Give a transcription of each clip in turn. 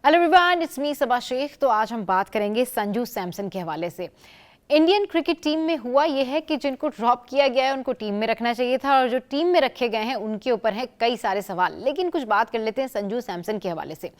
Hello everyone, it's me सबा शेख। तो आज हम बात करेंगे संजू सैमसन के हवाले से। इंडियन क्रिकेट टीम में हुआ यह है कि जिनको ड्रॉप किया गया है उनको टीम में रखना चाहिए था, और जो टीम में रखे गए हैं उनके ऊपर हैं कई सारे सवाल। लेकिन कुछ बात कर लेते हैं संजू सैमसन के हवाले से।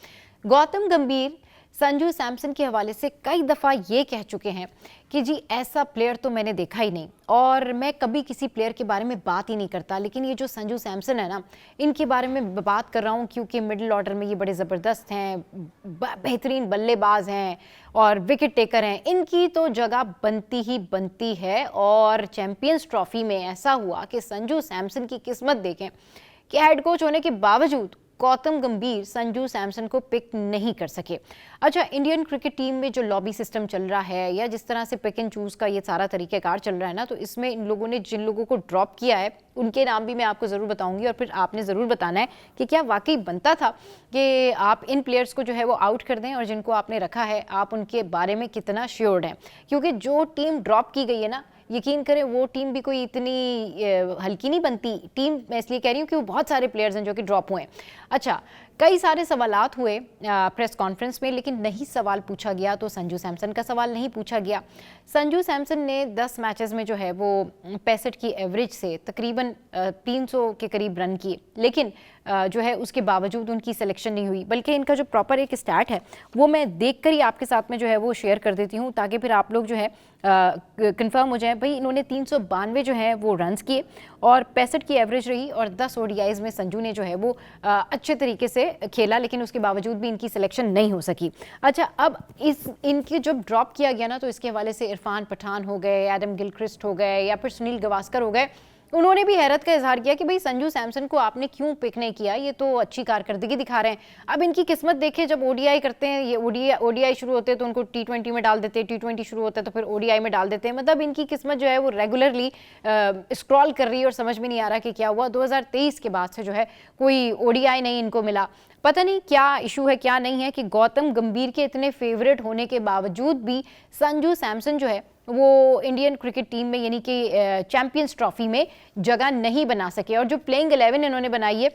गौतम गंभीर संजू सैमसन के हवाले से कई दफ़ा ये कह चुके हैं कि जी ऐसा प्लेयर तो मैंने देखा ही नहीं, और मैं कभी किसी प्लेयर के बारे में बात ही नहीं करता। लेकिन ये जो संजू सैमसन है ना, इनके बारे में बात कर रहा हूँ क्योंकि मिडिल ऑर्डर में ये बड़े ज़बरदस्त हैं, बेहतरीन बल्लेबाज हैं और विकेट टेकर हैं। इनकी तो जगह बनती ही बनती है। और चैंपियंस ट्रॉफी में ऐसा हुआ कि संजू सैमसन की किस्मत देखें कि हेड कोच होने के बावजूद गौतम गंभीर संजू सैमसन को पिक नहीं कर सके। अच्छा, इंडियन क्रिकेट टीम में जो लॉबी सिस्टम चल रहा है या जिस तरह से पिक एंड चूज का ये सारा तरीक़ाकार चल रहा है ना, तो इसमें इन लोगों ने जिन लोगों को ड्रॉप किया है उनके नाम भी मैं आपको ज़रूर बताऊंगी, और फिर आपने ज़रूर बताना है कि क्या वाकई बनता था कि आप इन प्लेयर्स को जो है वो आउट कर दें, और जिनको आपने रखा है आप उनके बारे में कितना श्योर्ड हैं। क्योंकि जो टीम ड्रॉप की गई है ना, यकीन करें वो टीम भी कोई इतनी हल्की नहीं बनती। टीम मैं इसलिए कह रही हूँ कि वो बहुत सारे प्लेयर्स हैं जो कि ड्रॉप हुए हैं। अच्छा, कई सारे सवालात हुए प्रेस कॉन्फ्रेंस में, लेकिन नहीं सवाल पूछा गया तो संजू सैमसन का सवाल नहीं पूछा गया। संजू सैमसन ने 10 मैचेस में जो है वो 65 की एवरेज से तकरीबन 300 के करीब रन किए, लेकिन जो है उसके बावजूद उनकी सिलेक्शन नहीं हुई। बल्कि इनका जो प्रॉपर एक स्टैट है वो मैं देखकर ही आपके साथ में जो है वो शेयर कर देती हूँ, ताकि फिर आप लोग जो है कंफर्म हो जाए। भाई, इन्होंने 392 जो है वो रन्स किए और 65 की एवरेज रही, और 10 ओडीआईज में संजू ने जो है वो अच्छे तरीके से खेला, लेकिन उसके बावजूद भी इनकी सिलेक्शन नहीं हो सकी। अच्छा, अब इनकी जब ड्रॉप किया गया ना, तो इसके हवाले से इरफान पठान हो गए, एडम गिलक्रिस्ट हो गए या फिर सुनील गावस्कर हो गए, उन्होंने भी हैरत का इजहार किया कि भाई संजू सैमसन को आपने क्यों पिक नहीं किया, ये तो अच्छी कारकर्दगी दिखा रहे हैं। अब इनकी किस्मत देखें, जब ओडीआई करते हैं, ये ओडीआई शुरू होते हैं तो उनको टी20 में डाल देते हैं, टी20 शुरू होता है तो फिर ओडीआई में डाल देते हैं। मतलब इनकी किस्मत जो है वो रेगुलरली स्क्रॉल कर रही है और समझ में नहीं आ रहा कि क्या हुआ। 2023 के बाद से जो है कोई ओडीआई नहीं इनको मिला। पता नहीं क्या इशू है क्या नहीं है कि गौतम गंभीर के इतने फेवरेट होने के बावजूद भी संजू सैमसन जो है वो इंडियन क्रिकेट टीम में यानी कि चैंपियंस ट्रॉफी में जगह नहीं बना सके। और जो प्लेइंग 11 इन्होंने बनाई है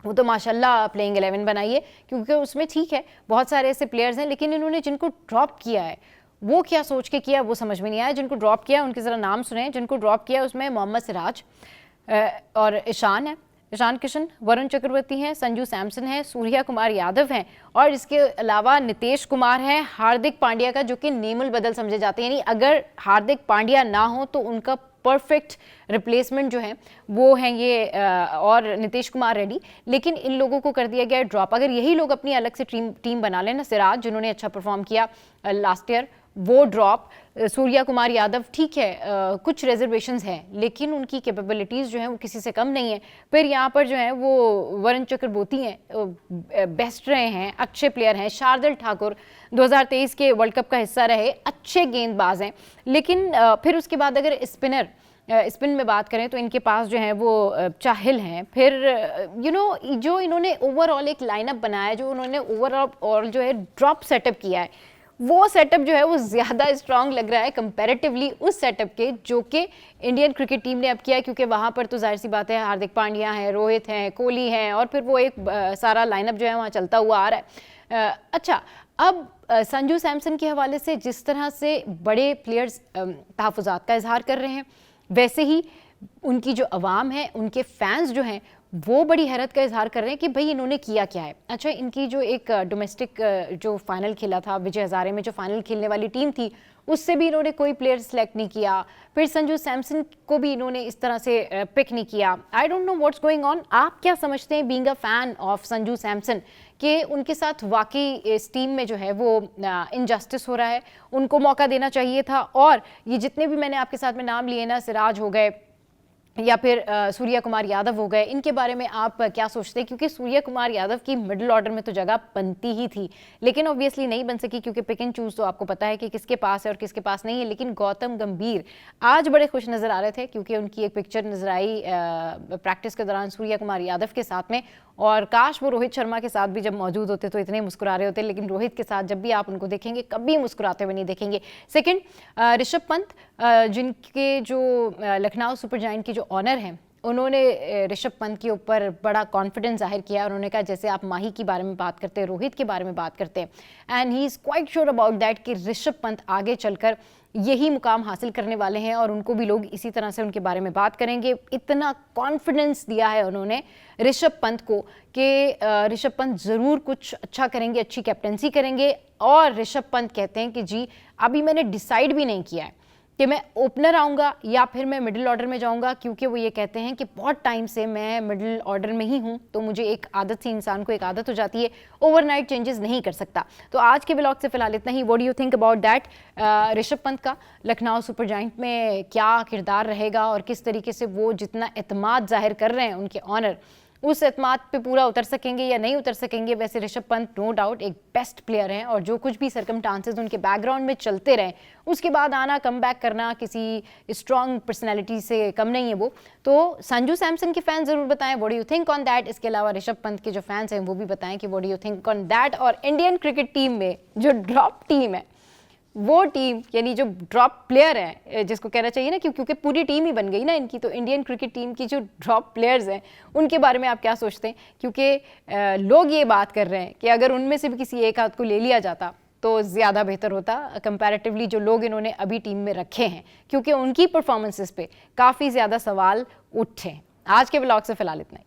वो तो माशाल्लाह प्लेइंग 11 बनाई है, क्योंकि उसमें ठीक है बहुत सारे ऐसे प्लेयर्स हैं, लेकिन इन्होंने जिनको ड्रॉप किया है वो क्या सोच के किया वो समझ में नहीं आया। जिनको ड्रॉप किया उनके ज़रा नाम सुने। जिनको ड्रॉप किया उसमें मोहम्मद सिराज और ईशान है, ईशान किशन, वरुण चक्रवर्ती हैं, संजू सैमसन है, सूर्या कुमार यादव हैं, और इसके अलावा नितेश कुमार हैं, हार्दिक पांड्या का जो कि नेमुल बदल समझे जाते हैं, यानी अगर हार्दिक पांड्या ना हो तो उनका परफेक्ट रिप्लेसमेंट जो है वो हैं ये और नीतीश कुमार रेड्डी। लेकिन इन लोगों को कर दिया गया ड्रॉप। अगर यही लोग अपनी अलग से टीम बना लेना, सिराज जिन्होंने अच्छा परफॉर्म किया लास्ट ईयर वो ड्रॉप, सूर्या कुमार यादव ठीक है, कुछ रिजर्वेशंस हैं लेकिन उनकी कैपेबिलिटीज़ जो हैं वो किसी से कम नहीं है। फिर यहाँ पर जो है वो वरुण चक्रवर्ती हैं, बेस्ट रहे हैं, अच्छे प्लेयर हैं। शार्दुल ठाकुर 2023 के वर्ल्ड कप का हिस्सा रहे, अच्छे गेंदबाज हैं। लेकिन फिर उसके बाद अगर स्पिन में बात करें तो इनके पास जो है वो चाहिल हैं। फिर जो इन्होंने ओवरऑल एक लाइनअप बनाया, जो उन्होंने ओवरऑल जो है ड्रॉप सेटअप किया है, वो सेटअप जो है वो ज़्यादा स्ट्रांग लग रहा है कंपैरेटिवली उस सेटअप के जो कि इंडियन क्रिकेट टीम ने अब किया है। क्योंकि वहाँ पर तो जाहिर सी बात है हार्दिक पांड्या हैं, रोहित हैं, कोहली हैं, और फिर वो एक सारा लाइनअप जो है वहाँ चलता हुआ आ रहा है। अच्छा, अब संजू सैमसन के हवाले से जिस तरह से बड़े प्लेयर्स तहफ़्फ़ुज़ात का इजहार कर रहे हैं, वैसे ही उनकी जो अवाम है, उनके फैंस जो हैं वो बड़ी हैरत का इजहार कर रहे हैं कि भाई इन्होंने किया क्या है। अच्छा, इनकी जो एक डोमेस्टिक जो फाइनल खेला था विजय हज़ारे में, जो फाइनल खेलने वाली टीम थी, उससे भी इन्होंने कोई प्लेयर सेलेक्ट नहीं किया। फिर संजू सैमसन को भी इन्होंने इस तरह से पिक नहीं किया। I don't know what's going on. आप क्या समझते हैं being a fan of Sanju Samson कि उनके साथ वाकई इस टीम में जो है वो इनजस्टिस हो रहा है, उनको मौका देना चाहिए था? और ये जितने भी मैंने आपके साथ में नाम लिए ना, सिराज हो गए या फिर सूर्या कुमार यादव हो गए, इनके बारे में आप क्या सोचते हैं? क्योंकि सूर्या कुमार यादव की मिडिल ऑर्डर में तो जगह बनती ही थी, लेकिन ऑब्वियसली नहीं बन सकी क्योंकि पिक एंड चूज तो आपको पता है कि किसके पास है और किसके पास नहीं है। लेकिन गौतम गंभीर आज बड़े खुश नज़र आ रहे थे क्योंकि उनकी एक पिक्चर नजर आई प्रैक्टिस के दौरान सूर्या कुमार यादव के साथ में, और काश वो रोहित शर्मा के साथ भी जब मौजूद होते तो इतने मुस्कुरा रहे होते। लेकिन रोहित के साथ जब भी आप उनको देखेंगे कभी मुस्कुराते हुए नहीं देखेंगे। सेकंड, ऋषभ पंत जिनके जो लखनऊ सुपर जायंट के जो ऑनर हैं उन्होंने ऋषभ पंत के ऊपर बड़ा कॉन्फिडेंस जाहिर किया। उन्होंने कहा जैसे आप माही के बारे में बात करते हैं, रोहित के बारे में बात करते हैं, and he is quite sure about that कि ऋषभ पंत आगे चलकर यही मुकाम हासिल करने वाले हैं और उनको भी लोग इसी तरह से उनके बारे में बात करेंगे। इतना कॉन्फिडेंस दिया है उन्होंने ऋषभ पंत को कि ऋषभ पंत ज़रूर कुछ अच्छा करेंगे, अच्छी कैप्टनसी करेंगे। और ऋषभ पंत कहते हैं कि जी अभी मैंने डिसाइड भी नहीं किया है कि मैं ओपनर आऊँगा या फिर मैं मिडिल ऑर्डर में जाऊँगा, क्योंकि वो ये कहते हैं कि बहुत टाइम से मैं मिडिल ऑर्डर में ही हूँ, तो मुझे एक आदत सी, इंसान को एक आदत हो जाती है, ओवरनाइट चेंजेस नहीं कर सकता। तो आज के व्लॉग से फिलहाल इतना ही। What do you think about that? Rishabh Pant का लखनऊ सुपर जायंट में क्या किरदार रहेगा और किस तरीके से वो जितना एतमाद जाहिर कर रहे हैं उनके ऑनर, उस एतमाद पे पूरा उतर सकेंगे या नहीं उतर सकेंगे? वैसे ऋषभ पंत नो डाउट एक बेस्ट प्लेयर हैं और जो कुछ भी सर्कमस्टांसेस उनके बैकग्राउंड में चलते रहे उसके बाद आना, कम बैक करना किसी स्ट्रॉन्ग पर्सनैलिटी से कम नहीं है वो। तो संजू सैमसन के फैंस जरूर बताएं what do you think on that. इसके अलावा ऋषभ पंत के जो फैंस हैं वो भी बताएं कि what do you think on that. और इंडियन क्रिकेट टीम में जो ड्रॉप टीम है, वो टीम यानी जो ड्रॉप प्लेयर है जिसको कहना चाहिए ना, क्योंकि पूरी टीम ही बन गई ना इनकी, तो इंडियन क्रिकेट टीम की जो ड्रॉप प्लेयर्स हैं उनके बारे में आप क्या सोचते हैं? क्योंकि लोग ये बात कर रहे हैं कि अगर उनमें से भी किसी एक आध को ले लिया जाता तो ज़्यादा बेहतर होता कंपैरेटिवली जो लोग इन्होंने अभी टीम में रखे हैं, क्योंकि उनकी परफॉर्मेंसेस पे काफ़ी ज़्यादा सवाल उठे हैं। आज के व्लॉग से फिलहाल इतना ही।